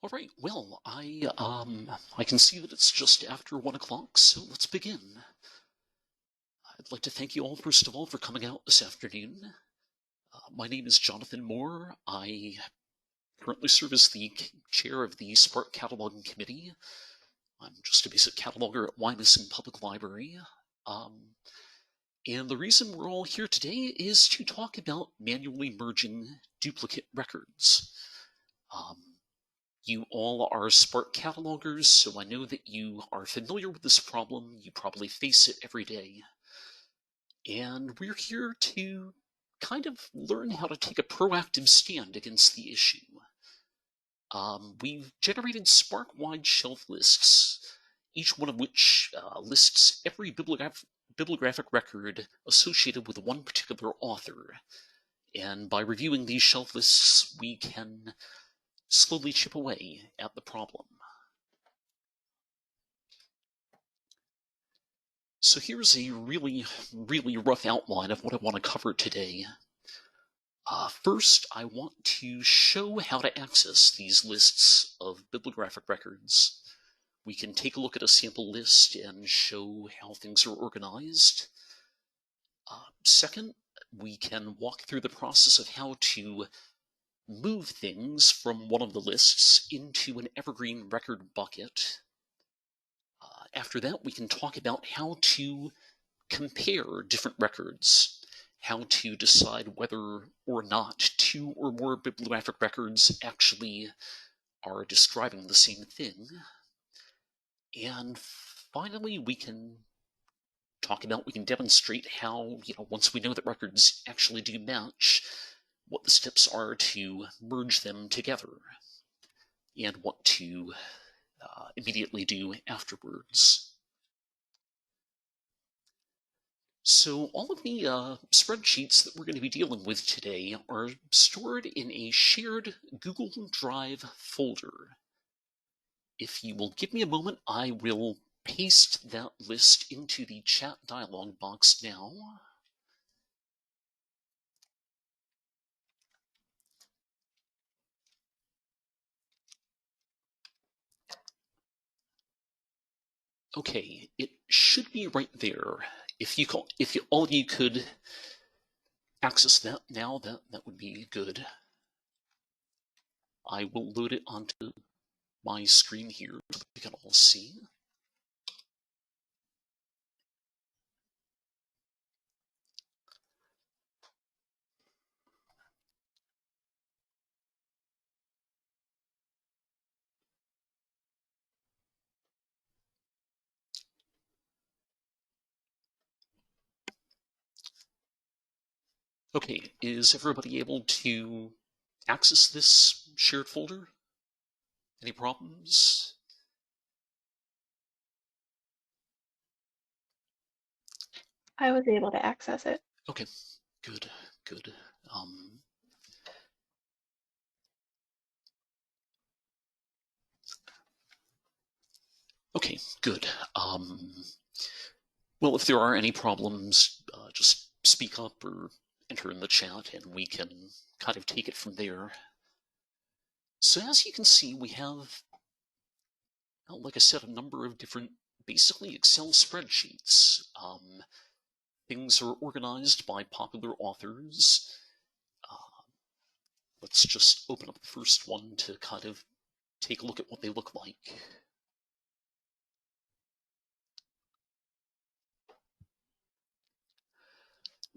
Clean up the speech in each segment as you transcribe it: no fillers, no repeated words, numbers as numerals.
All right, well, I can see that it's just after 1 o'clock, so let's begin. I'd like to thank you all, first of all, for coming out this afternoon. My name is Jonathan Moore. I currently serve as the chair of the Spark Cataloging Committee. I'm just a basic cataloger at Wyomissing Public Library. And the reason we're all here today is to talk about manually merging duplicate records. You all are Spark catalogers, so I know that you are familiar with this problem. You probably face it every day. And we're here to kind of learn how to take a proactive stand against the issue. We've generated Spark-wide shelf lists, each one of which lists every bibliographic record associated with one particular author. And by reviewing these shelf lists, we can slowly chip away at the problem. So here's a really rough outline of what I want to cover today. First, I want to show how to access these lists of bibliographic records. We can take a look at a sample list and show how things are organized. Second, we can walk through the process of how to move things from one of the lists into an evergreen record bucket. After that, we can talk about how to compare different records, how to decide whether or not two or more bibliographic records actually are describing the same thing. And finally, we can demonstrate how, once we know that records actually do match, what the steps are to merge them together, and what to immediately do afterwards. So all of the spreadsheets that we're going to be dealing with today are stored in a shared Google Drive folder. If you will give me a moment, I will paste that list into the chat dialog box now. Okay, it should be right there. If all of you could access that now, that would be good. I will load it onto my screen here so we can all see. Okay, is everybody able to access this shared folder? Any problems? I was able to access it. Okay, good. Okay, good. Well, if there are any problems, just speak up or enter in the chat and we can kind of take it from there. So as you can see, we have, like I said, a number of different, basically Excel spreadsheets. Things are organized by popular authors. Let's just open up the first one to kind of take a look at what they look like.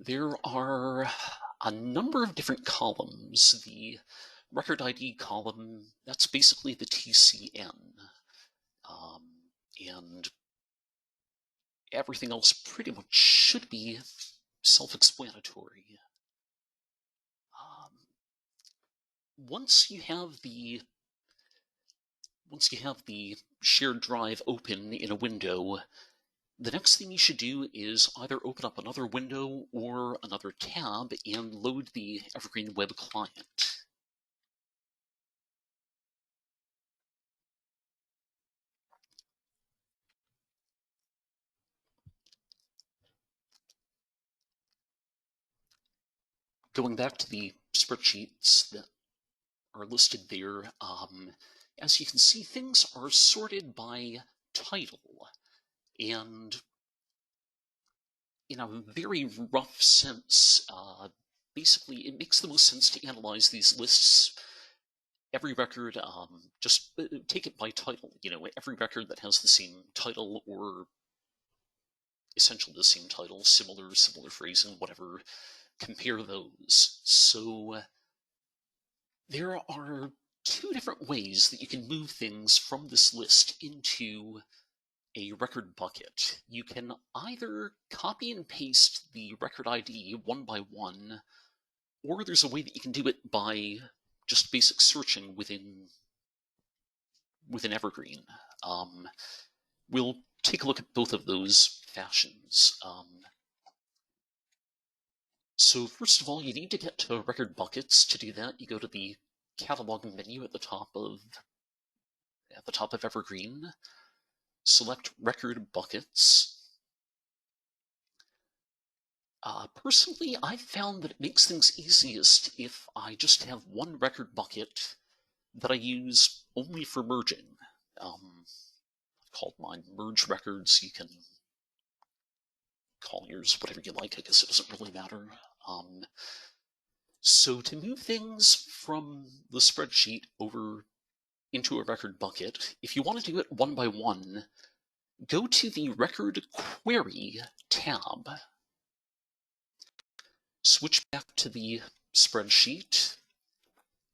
There are a number of different columns. The record ID column, that's basically the TCN. And everything else pretty much should be self-explanatory. Once you have the shared drive open in a window, the next thing you should do is either open up another window or another tab and load the Evergreen Web Client. Going back to the spreadsheets that are listed there, as you can see, things are sorted by title, and in a very rough sense, basically it makes the most sense to analyze these lists. Every record, just take it by title. Every record that has the same title or essentially the same title, similar phrasing, whatever, compare those. So there are two different ways that you can move things from this list into a record bucket. You can either copy and paste the record ID one by one, or there's a way that you can do it by just basic searching within Evergreen. We'll take a look at both of those fashions. So first of all, you need to get to record buckets. To do that, you go to the catalog menu at the top of Evergreen. Select record buckets. Personally, I've found that it makes things easiest if I just have one record bucket that I use only for merging. I've called mine merge records. You can call yours whatever you like. I guess it doesn't really matter. So to move things from the spreadsheet over into a record bucket, if you want to do it one by one, go to the Record Query tab. Switch back to the spreadsheet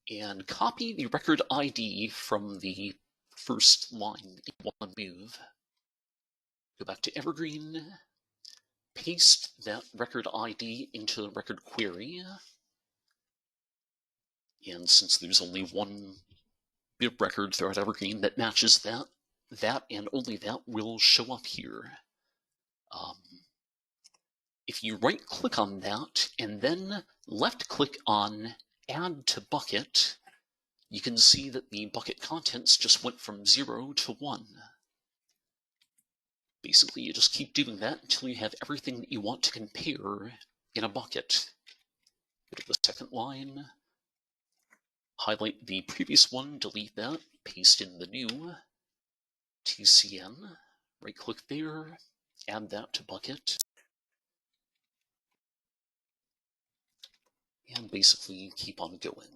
and copy the record ID from the first line in one move. Go back to Evergreen, paste that record ID into the record query. And since there's only one bit record throughout Evergreen that matches that and only that will show up here. If you right-click on that and then left-click on Add to Bucket, you can see that the bucket contents just went from 0 to 1. Basically, you just keep doing that until you have everything that you want to compare in a bucket. Go to the second line, highlight the previous one, delete that, paste in the new TCN, right-click there, add that to bucket, and basically keep on going.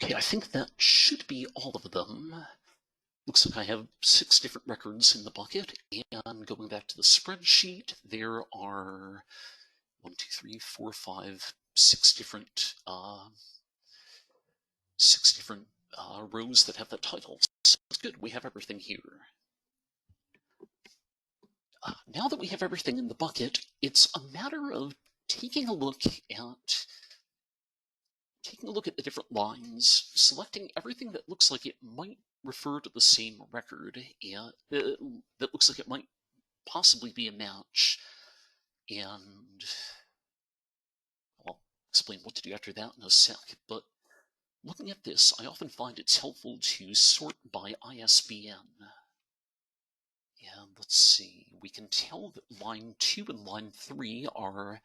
Okay, I think that should be all of them. Looks like I have 6 different records in the bucket, and going back to the spreadsheet, there are 1, 2, 3, 4, 5, 6 different rows that have that title. So it's good, we have everything here. Now that we have everything in the bucket, it's a matter of taking a look at the different lines, selecting everything that looks like it might refer to the same record, and that looks like it might possibly be a match, and I'll explain what to do after that in a sec. But looking at this, I often find it's helpful to sort by ISBN. And let's see, we can tell that line 2 and line 3 are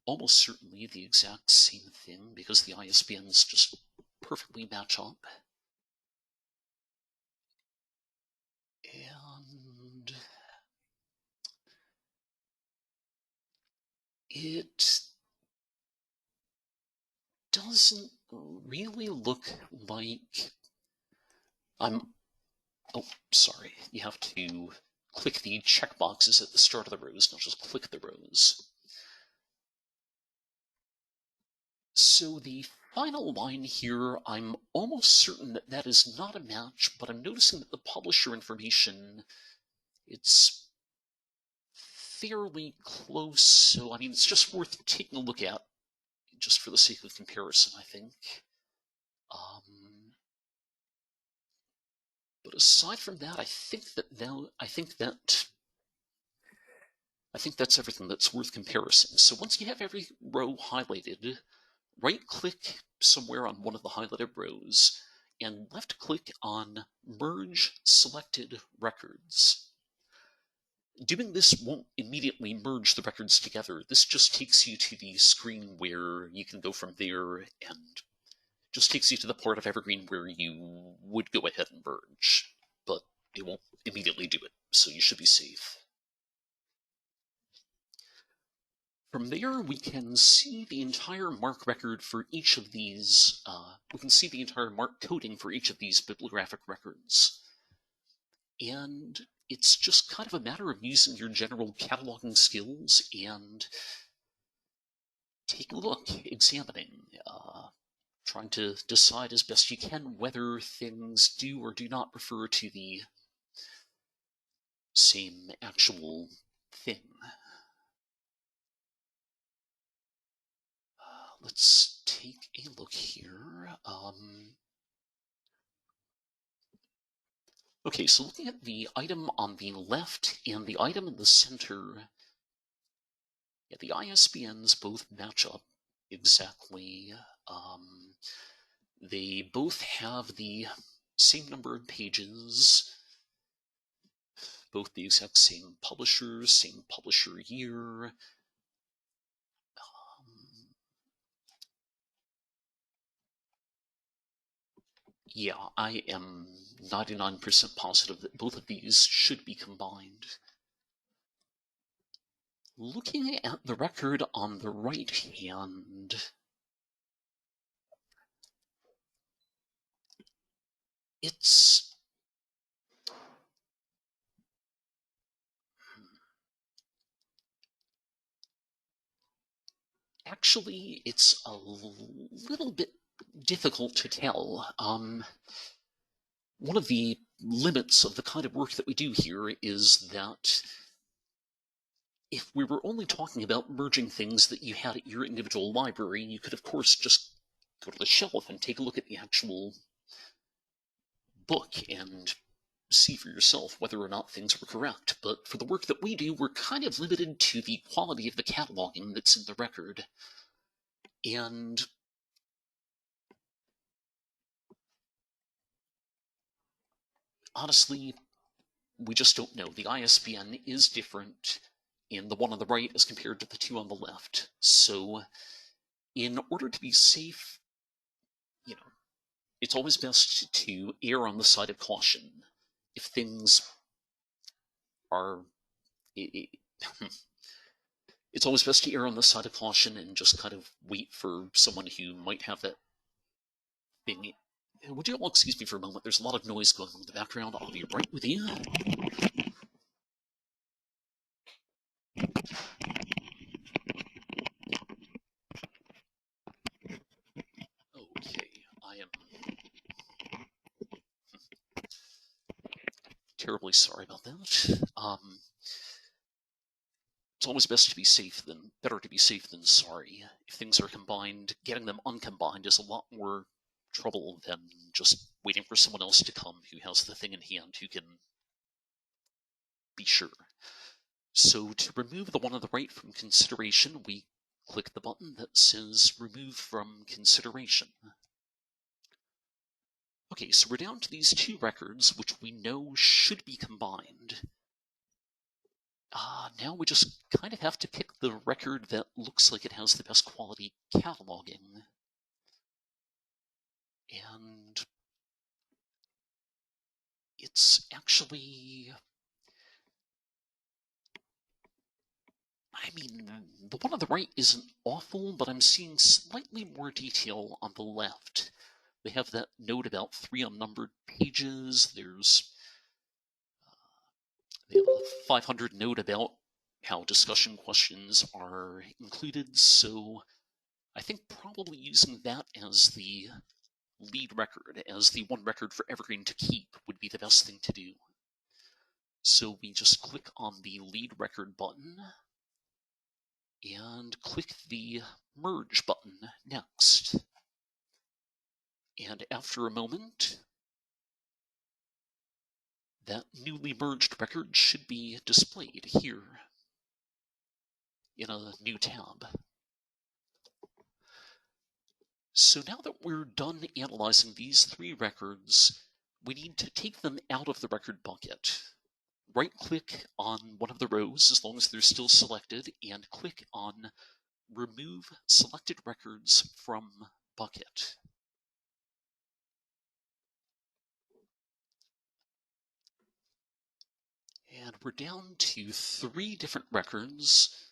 almost certainly the exact same thing because the ISBNs just perfectly match up. And it doesn't really look like oh, sorry, you have to click the checkboxes at the start of the rows, not just click the rows. So the final line here, I'm almost certain that that is not a match, but I'm noticing that the publisher information, it's fairly close, so I mean, it's just worth taking a look at, just for the sake of comparison, I think. But aside from that, I think that's everything that's worth comparison. So once you have every row highlighted, right-click somewhere on one of the highlighted rows and left-click on Merge Selected Records. Doing this won't immediately merge the records together. This just takes you to the screen where you can go from there and just takes you to the part of Evergreen where you would go ahead and merge, but it won't immediately do it, so you should be safe. From there, we can see the entire MARC record for each of these, we can see the entire MARC coding for each of these bibliographic records. And it's just kind of a matter of using your general cataloging skills and taking a look, examining, trying to decide as best you can whether things do or do not refer to the same actual thing. Let's take a look here. Okay, so looking at the item on the left and the item in the center, yeah, the ISBNs both match up exactly. They both have the same number of pages, both the exact same publisher year. Yeah, I am 99% positive that both of these should be combined. Looking at the record on the right hand, it's actually, it's a little bit difficult to tell. One of the limits of the kind of work that we do here is that if we were only talking about merging things that you had at your individual library, you could, of course, just go to the shelf and take a look at the actual book and see for yourself whether or not things were correct. But for the work that we do, we're kind of limited to the quality of the cataloging that's in the record. And honestly, we just don't know. The ISBN is different in the one on the right as compared to the two on the left. So in order to be safe, it's always best to err on the side of caution. If things are... it's always best to err on the side of caution and just kind of wait for someone who might have that thing. Would you all excuse me for a moment? There's a lot of noise going on in the background. I'll be right with you. Okay, I am terribly sorry about that. It's always better to be safe than sorry. If things are combined, getting them uncombined is a lot more trouble than just waiting for someone else to come who has the thing in hand, who can be sure. So to remove the one on the right from consideration, we click the button that says Remove from Consideration. Okay, so we're down to these two records, which we know should be combined. Now we just kind of have to pick the record that looks like it has the best quality cataloging. And it's actually... I mean, the one on the right isn't awful, but I'm seeing slightly more detail on the left. They have that note about 3 unnumbered pages. There's they have a 500 note about how discussion questions are included. So I think probably using that as the lead record, as the one record for Evergreen to keep, would be the best thing to do. So we just click on the lead record button and click the merge button next. And after a moment, that newly merged record should be displayed here in a new tab. So now that we're done analyzing these three records, we need to take them out of the record bucket. Right-click on one of the rows as long as they're still selected, and click on Remove Selected Records from Bucket. And we're down to 3 different records.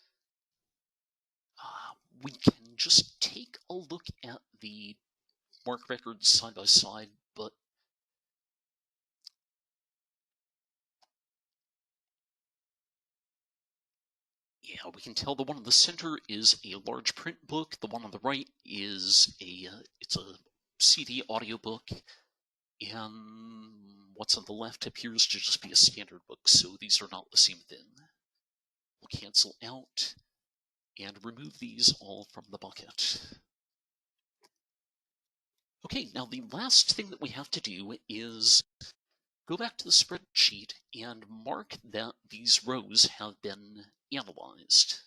We can just take a look at the mark records side by side, but yeah, we can tell the one in the center is a large print book. The one on the right is it's a CD audiobook, and what's on the left appears to just be a standard book. So these are not the same thing. We'll cancel out and remove these all from the bucket. Okay, now the last thing that we have to do is go back to the spreadsheet and mark that these rows have been analyzed.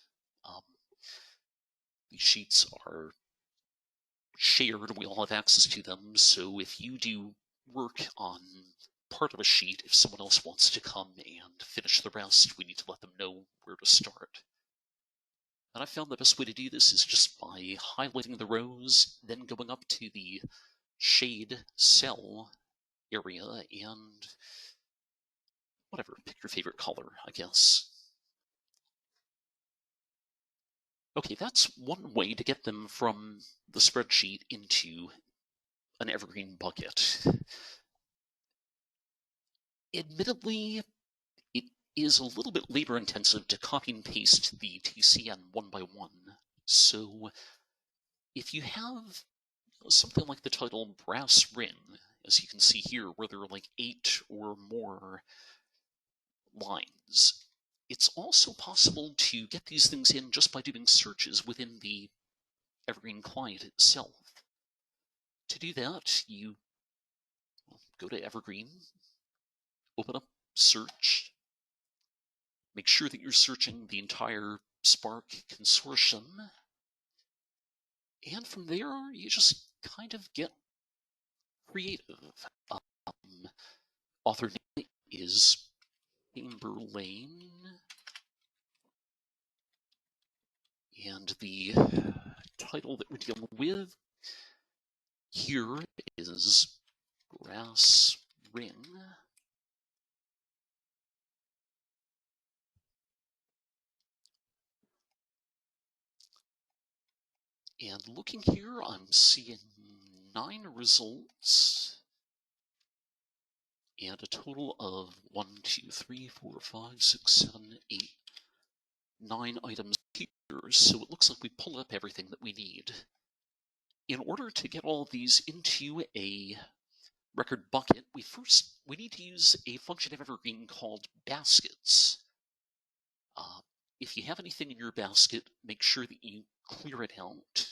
These sheets are shared, we all have access to them, so if you do work on part of a sheet, if someone else wants to come and finish the rest, we need to let them know where to start. And I found the best way to do this is just by highlighting the rows, then going up to the shade cell area and whatever, pick your favorite color, I guess. Okay, that's one way to get them from the spreadsheet into an evergreen bucket. Admittedly, it is a little bit labor intensive to copy and paste the TCN one by one. So if you have something like the title Brass Ring, as you can see here, where there are like 8 or more lines, it's also possible to get these things in just by doing searches within the Evergreen client itself. To do that, you go to Evergreen, open up search, make sure that you're searching the entire Spark consortium, and from there you just kind of get creative. Author name is Chamberlain, and the title that we're dealing with here is Brass Ring. And looking here, I'm seeing 9 results and a total of 1, 2, 3, 4, 5, 6, 7, 8, 9 items here. So it looks like we pulled up everything that we need. In order to get all of these into a record bucket, we need to use a function of Evergreen called baskets. If you have anything in your basket, make sure that you clear it out.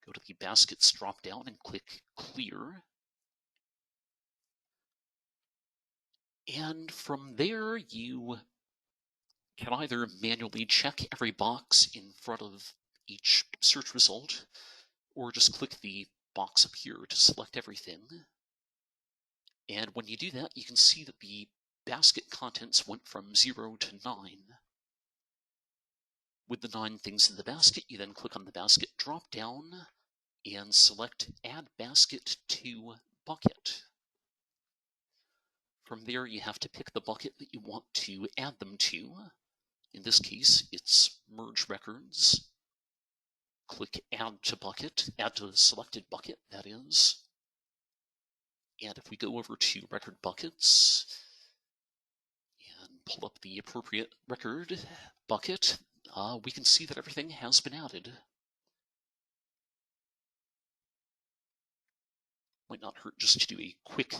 Go to the baskets drop down and click clear. And from there, you can either manually check every box in front of each search result, or just click the box up here to select everything. And when you do that, you can see that the basket contents went from 0 to 9. With the 9 things in the basket, you then click on the basket drop down and select Add Basket to Bucket. From there, you have to pick the bucket that you want to add them to. In this case, it's Merge Records. Click Add to Bucket, Add to Selected Bucket, that is. And if we go over to Record Buckets and pull up the appropriate record bucket, we can see that everything has been added. Might not hurt just to do a quick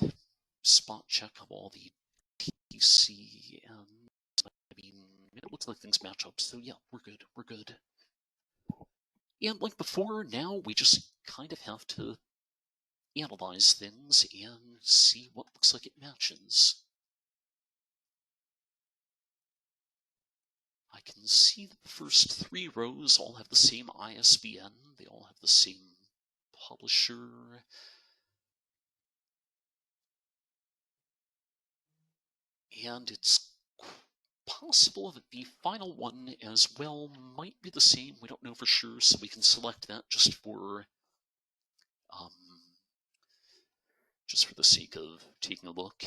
spot check of all the TC, and I mean, it looks like things match up, so yeah, we're good. And like before, now we just kind of have to analyze things and see what looks like it matches. can see that the first 3 rows all have the same ISBN. They all have the same publisher. And it's possible that the final one as well might be the same. We don't know for sure, so we can select that just for the sake of taking a look.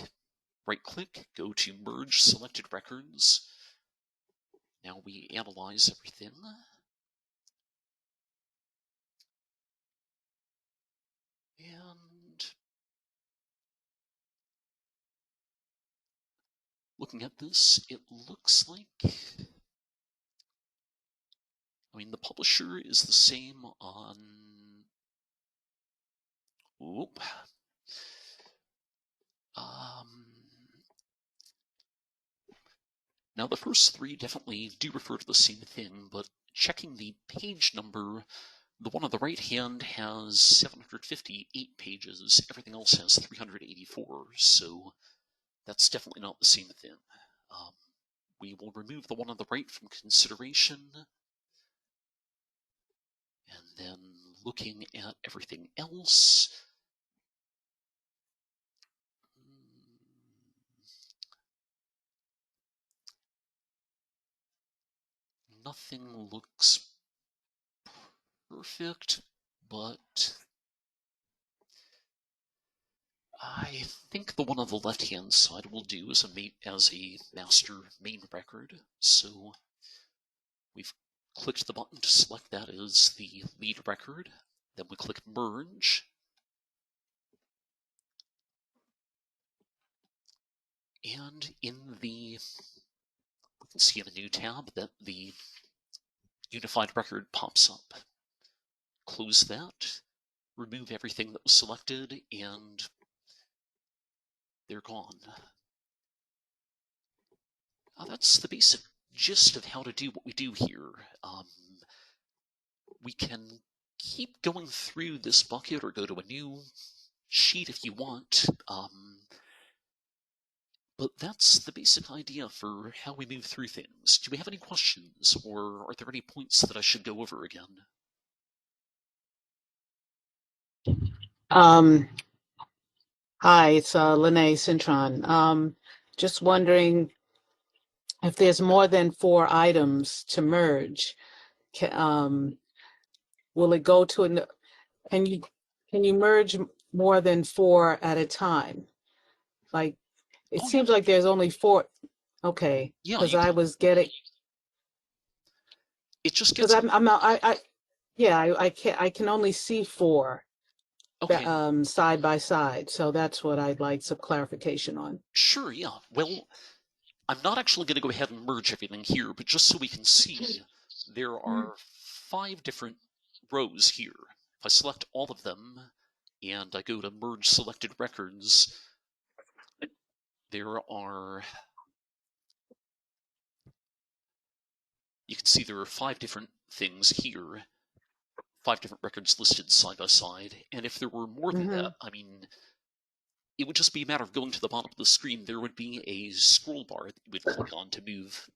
Right-click, go to Merge Selected Records. Now we analyze everything. And looking at this, it looks like, I mean, the publisher is the same on, now the first 3 definitely do refer to the same thing, but checking the page number, the one on the right hand has 758 pages, everything else has 384, so that's definitely not the same thing. We will remove the one on the right from consideration. And then looking at everything else, nothing looks perfect, but I think the one on the left-hand side will do as a master main record. So we've clicked the button to select that as the lead record. Then we click Merge. And we can see in the new tab that the unified record pops up. Close that, remove everything that was selected, and they're gone. That's the basic gist of how to do what we do here. We can keep going through this bucket or go to a new sheet if you want. But that's the basic idea for how we move through things. Do we have any questions, or are there any points that I should go over again? Hi, it's Lene Cintron. Just wondering if there's more than 4 items to merge, will it go to can you merge more than 4 at a time? Like, it seems like there's only 4. Okay, because I was getting. It just gets. I can only see 4. Okay. Side by side, so that's what I'd like some clarification on. Sure, yeah. Well, I'm not actually going to go ahead and merge everything here, but just so we can see, there are 5 different rows here. If I select all of them and I go to Merge Selected Records, you can see there are 5 different things here. 5 different records listed side by side, and if there were more than that, I mean, it would just be a matter of going to the bottom of the screen. There would be a scroll bar that you would click on to move,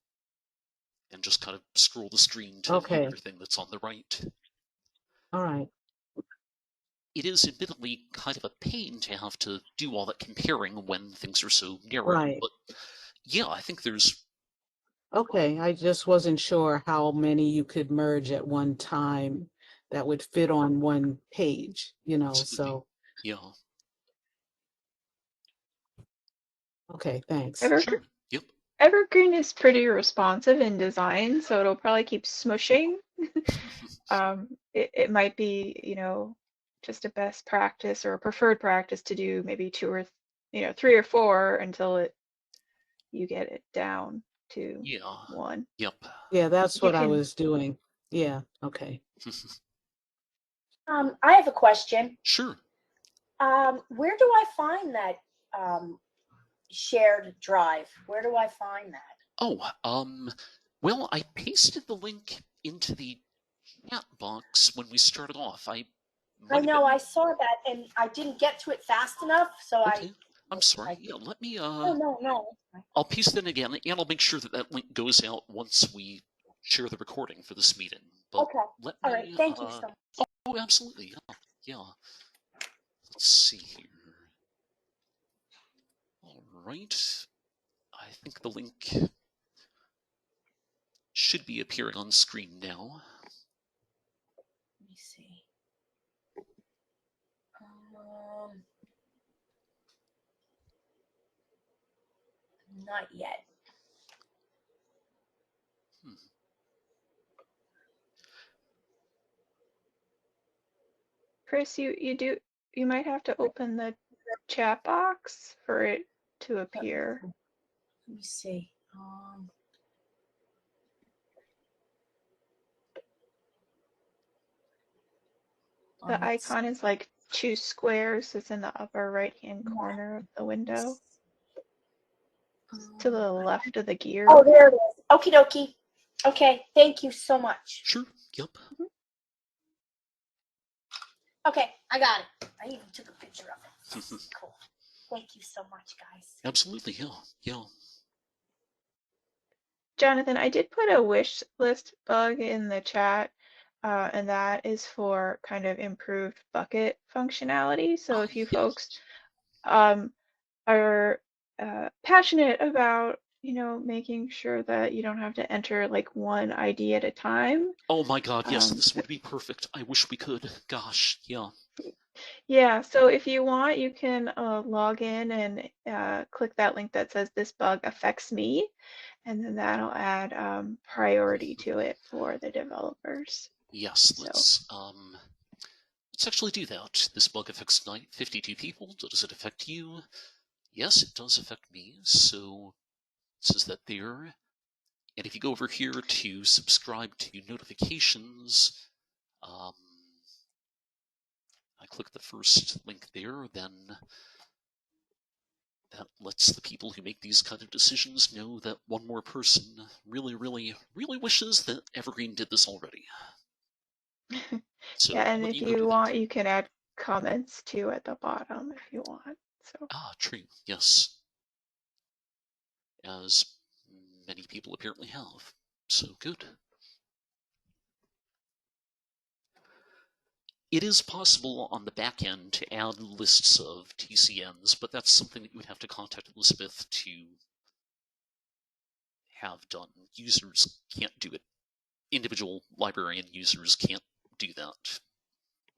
and just kind of scroll the screen to everything that's on the right. All right. It is admittedly kind of a pain to have to do all that comparing when things are so narrow, right. But yeah, I think there's... Okay, I just wasn't sure how many you could merge at one time that would fit on one page, so. Yeah. Okay, thanks. Sure. Yep. Evergreen is pretty responsive in design, so it'll probably keep smushing. It might be, just a best practice or a preferred practice to do maybe 2 or 3 or 4 until you get it down to 1. Yep. Yeah, that's what I was doing. Yeah. Okay. I have a question. Sure. Where do I find that shared drive? Where do I find that? Oh, well, I pasted the link into the chat box when we started off. I know, I saw that, and I didn't get to it fast enough, so okay. I'm sorry. Yeah, let me. No. I'll paste it in again, and I'll make sure that link goes out once we share the recording for this meeting. But okay. All right. Thank you so much. Oh, absolutely. Yeah. Let's see here. All right. I think the link should be appearing on screen now. Let me see. Not yet. Chris, you might have to open the chat box for it to appear. Let me see. The icon is like 2 squares. It's in the upper right-hand corner of the window. To the left of the gear. Oh, there it is. Okie dokie. Okay, thank you so much. Sure, yep. Okay, I got it. I even took a picture of it. Cool. Thank you so much, guys. Absolutely, yeah. Jonathan, I did put a wish list bug in the chat, and that is for kind of improved bucket functionality. So if you folks are passionate about, making sure that you don't have to enter like one ID at a time. Oh my God, yes, this would be perfect. I wish we could. Gosh, yeah. Yeah, so if you want, you can log in and click that link that says this bug affects me, and then that'll add priority to it for the developers. Yes, let's actually do that. This bug affects 52 people. Does it affect you? Yes, it does affect me. So it says that there. And if you go over here to subscribe to notifications, I click the first link there, then that lets the people who make these kind of decisions know that one more person really, really, really wishes that Evergreen did this already. So yeah, and if you want, you can add comments too at the bottom if you want. So. True. Yes. As many people apparently have. So good. It is possible on the back end to add lists of TCNs, but that's something that you would have to contact Elizabeth to have done. Users can't do it. Individual librarian users can't do that,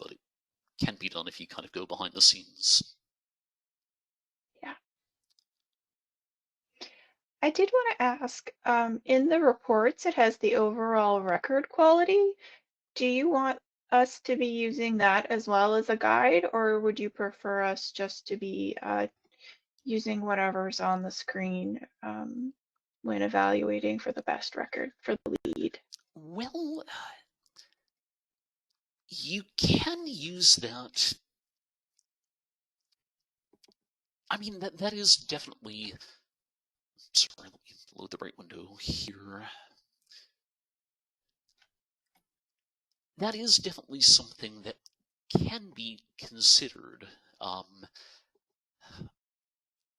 but it can be done if you kind of go behind the scenes. Yeah. I did want to ask, in the reports, it has the overall record quality. Do you want us to be using that as well as a guide, or would you prefer us just to be using whatever's on the screen when evaluating for the best record for the lead? Well, you can use that. I mean, that is definitely. Sorry, let me load the right window here. That is definitely something that can be considered.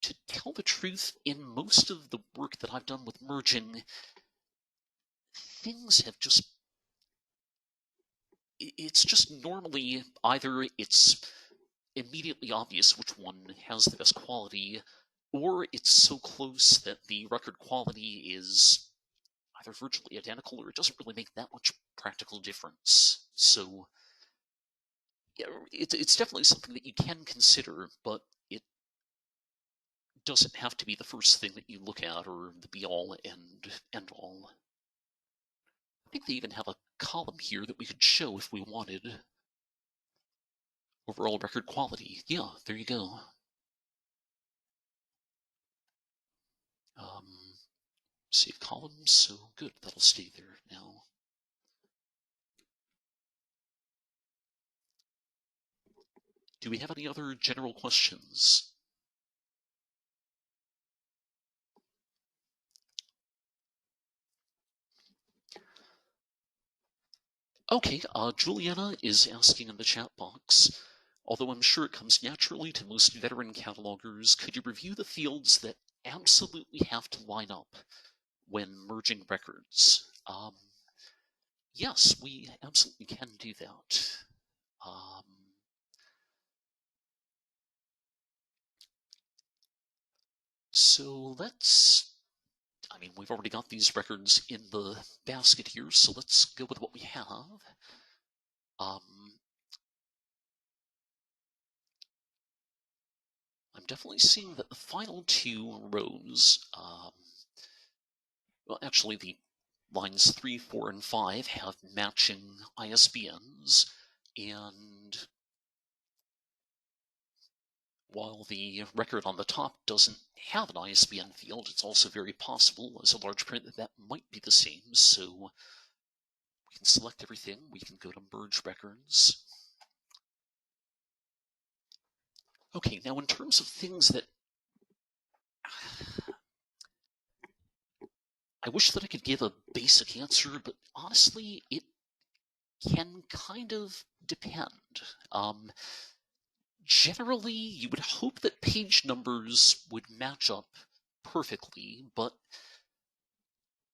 To tell the truth, in most of the work that I've done with merging, things have just. It's just normally either it's immediately obvious which one has the best quality, or it's so close that the record quality is either virtually identical or it doesn't really make that much practical difference. So yeah, it's definitely something that you can consider, but it doesn't have to be the first thing that you look at or the be-all and end-all. I think they even have a column here that we could show if we wanted. Overall record quality. Yeah, there you go. Save columns, so good, that'll stay there now. Do we have any other general questions? Okay, Juliana is asking in the chat box, although I'm sure it comes naturally to most veteran catalogers, could you review the fields that absolutely have to line up when merging records? Yes, we absolutely can do that. So let's, I mean, we've already got these records in the basket here, so let's go with what we have. I'm definitely seeing that the final two rows, well, actually the lines 3, 4, and 5 have matching ISBNs, and while the record on the top doesn't have an ISBN field, it's also very possible as a large print that that might be the same. So we can select everything. We can go to merge records. Okay, now in terms of things that I wish that I could give a basic answer, but honestly, it can kind of depend. Generally, you would hope that page numbers would match up perfectly, but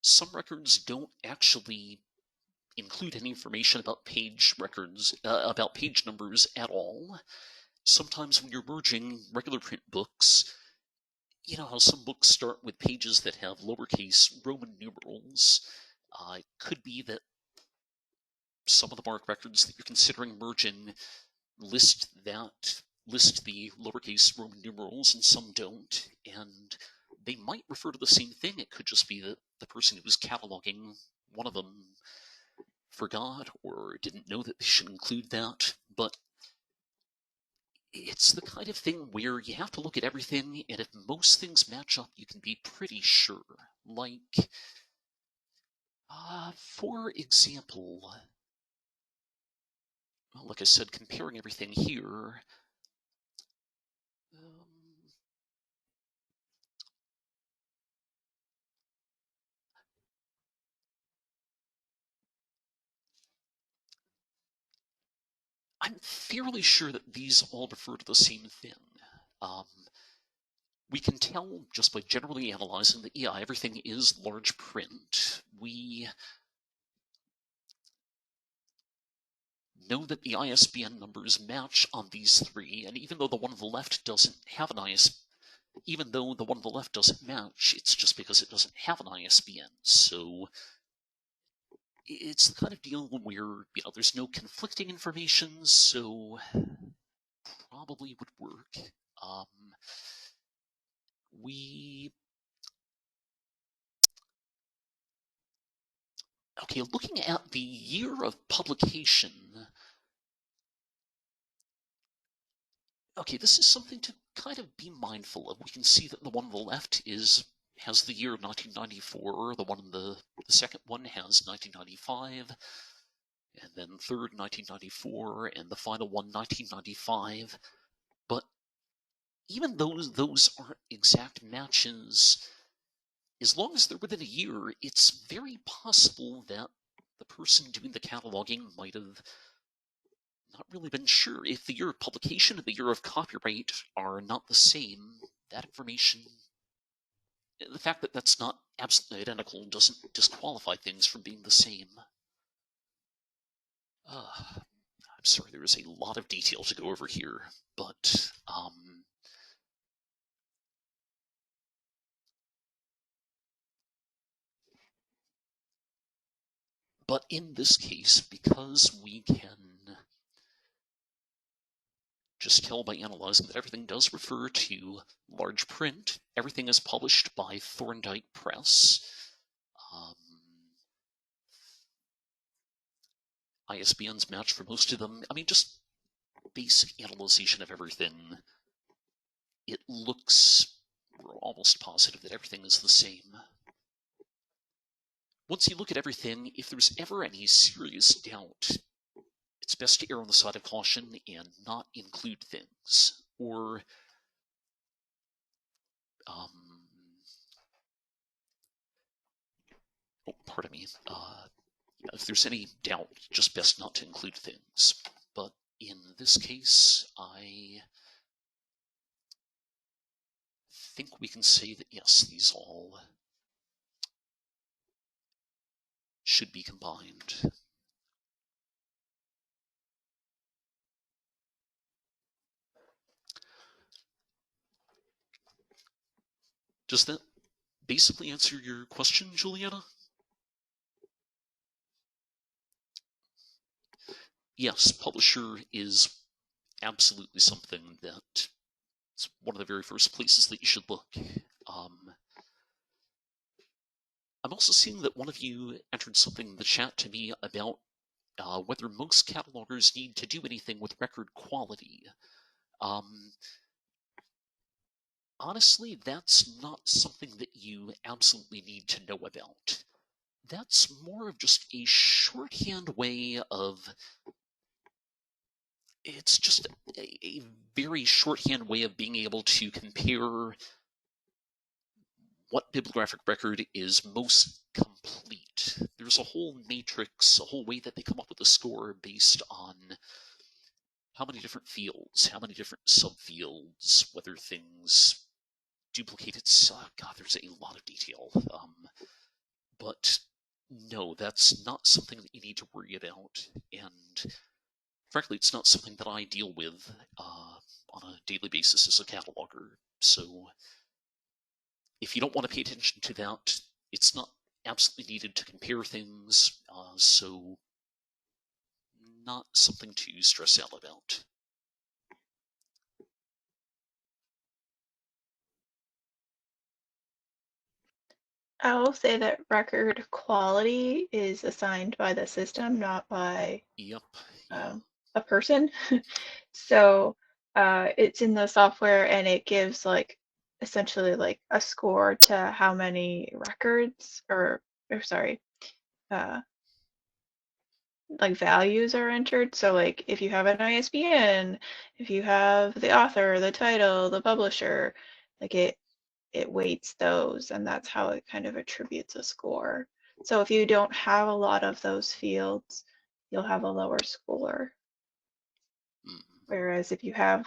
some records don't actually include any information about page records, about page numbers at all. Sometimes when you're merging regular print books, you know how some books start with pages that have lowercase Roman numerals. It could be that some of the MARC records that you're considering merging list the lowercase Roman numerals and some don't, and they might refer to the same thing. It could just be that the person who was cataloging one of them forgot or didn't know that they should include that. But it's the kind of thing where you have to look at everything, and if most things match up, you can be pretty sure. Like, for example, well, like I said, comparing everything here, I'm fairly sure that these all refer to the same thing. We can tell just by generally analyzing that, yeah, everything is large print. We know that the ISBN numbers match on these three, and even though the one on the left doesn't have an ISBN, even though the one on the left doesn't match, it's just because it doesn't have an ISBN. So it's the kind of deal where, you know, there's no conflicting information, so probably would work. Okay, looking at the year of publication, okay, this is something to kind of be mindful of. We can see that the one on the left has the year 1994, the one in the second one has 1995, and then third 1994, and the final one 1995. But even those aren't exact matches, as long as they're within a year, it's very possible that the person doing the cataloging might have not really been sure. If the year of publication and the year of copyright are not the same, that information, the fact that that's not absolutely identical doesn't disqualify things from being the same. I'm sorry, there is a lot of detail to go over here, but in this case, because we can just tell by analyzing that everything does refer to large print, everything is published by Thorndike Press. ISBNs match for most of them. I mean, just basic analyzation of everything. It looks, we're almost positive that everything is the same. Once you look at everything, if there's ever any serious doubt, it's best to err on the side of caution and not include things. Or, pardon me, if there's any doubt, just best not to include things. But in this case, I think we can say that yes, these all should be combined. Does that basically answer your question, Juliana? Yes, publisher is absolutely something that it's one of the very first places that you should look. I'm also seeing that one of you entered something in the chat to me about whether most catalogers need to do anything with record quality. Honestly, that's not something that you absolutely need to know about. That's more of just a shorthand way of. It's just a very shorthand way of being able to compare what bibliographic record is most complete. There's a whole matrix, a whole way that they come up with a score based on how many different fields, how many different subfields, whether things duplicate it. God, there's a lot of detail. But no, that's not something that you need to worry about. And frankly, it's not something that I deal with on a daily basis as a cataloger. So if you don't want to pay attention to that, it's not absolutely needed to compare things. So not something to stress out about. I will say that record quality is assigned by the system, not by Yep. Yeah. a person. So it's in the software and it gives like essentially like a score to how many records or sorry, like values are entered. So like if you have an ISBN, if you have the author, the title, the publisher, like it weights those, and that's how it kind of attributes a score. So if you don't have a lot of those fields, you'll have a lower score. Whereas if you have,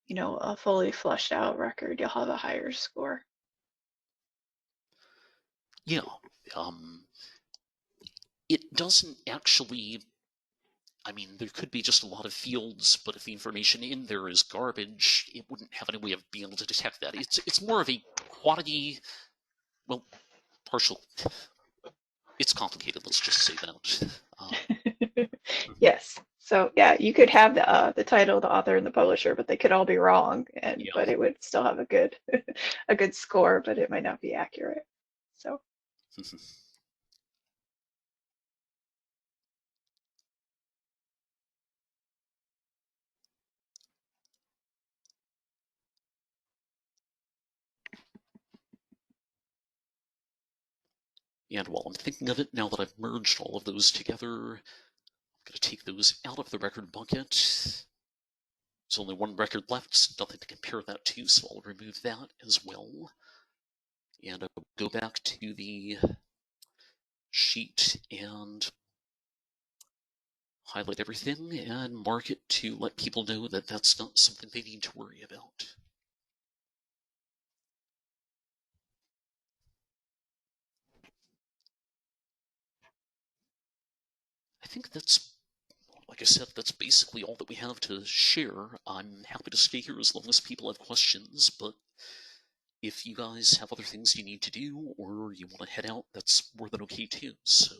you know, a fully fleshed out record, you'll have a higher score. Yeah. It doesn't actually. I mean, there could be just a lot of fields, but if the information in there is garbage, it wouldn't have any way of being able to detect that. It's more of a quantity, well, partial. It's complicated. Let's just say that. Yes. So yeah, you could have the title, the author, and the publisher, but they could all be wrong, and Yeah. but it would still have a good a good score, but it might not be accurate. So. And while I'm thinking of it, now that I've merged all of those together, I'm going to take those out of the record bucket. There's only one record left, so nothing to compare that to, so I'll remove that as well. And I'll go back to the sheet and highlight everything and mark it to let people know that that's not something they need to worry about. I think that's, like I said, that's basically all that we have to share. I'm happy to stay here as long as people have questions, but if you guys have other things you need to do or you want to head out, that's more than okay too. So,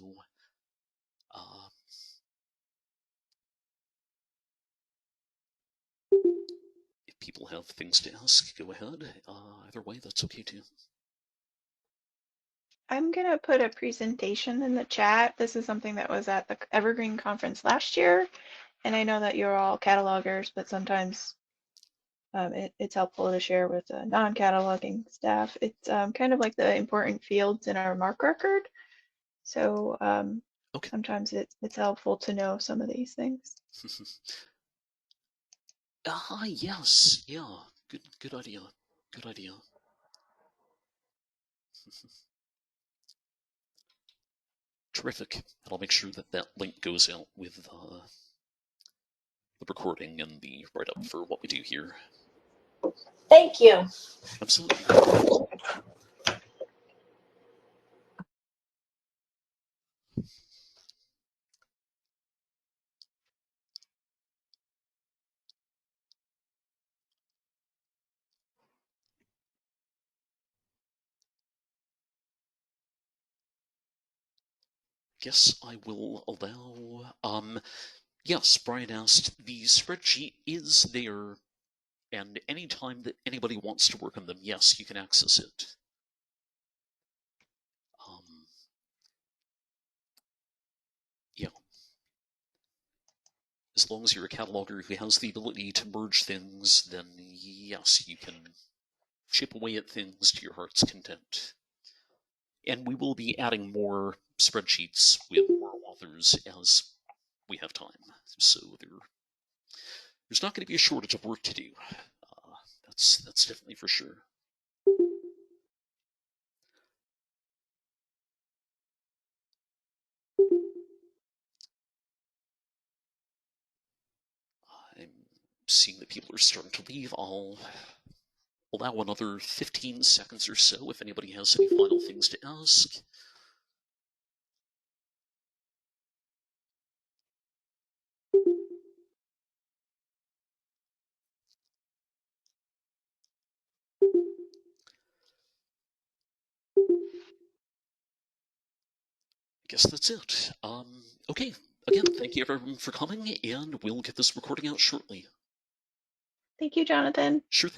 if people have things to ask, go ahead. Either way, that's okay too. I'm going to put a presentation in the chat. This is something that was at the Evergreen conference last year. And I know that you're all catalogers, but sometimes it's helpful to share with the non-cataloging staff. It's kind of like the important fields in our MARC record. So Okay. sometimes it's helpful to know some of these things. Yes. Yeah. Good idea. Good idea. Terrific. And I'll make sure that that link goes out with the recording and the write-up for what we do here. Thank you. Absolutely. guess I will allow. Yes, Brian asked, the spreadsheet is there, and anytime that anybody wants to work on them, yes, you can access it. Yeah. As long as you're a cataloger who has the ability to merge things, then yes, you can chip away at things to your heart's content. And we will be adding more spreadsheets with more authors as we have time. So there's not going to be a shortage of work to do. That's definitely for sure. I'm seeing that people are starting to leave. I'll allow another 15 seconds or so if anybody has any final things to ask. I guess that's it. Okay. Again, thank you everyone for coming, and we'll get this recording out shortly. Thank you, Jonathan. Sure thing.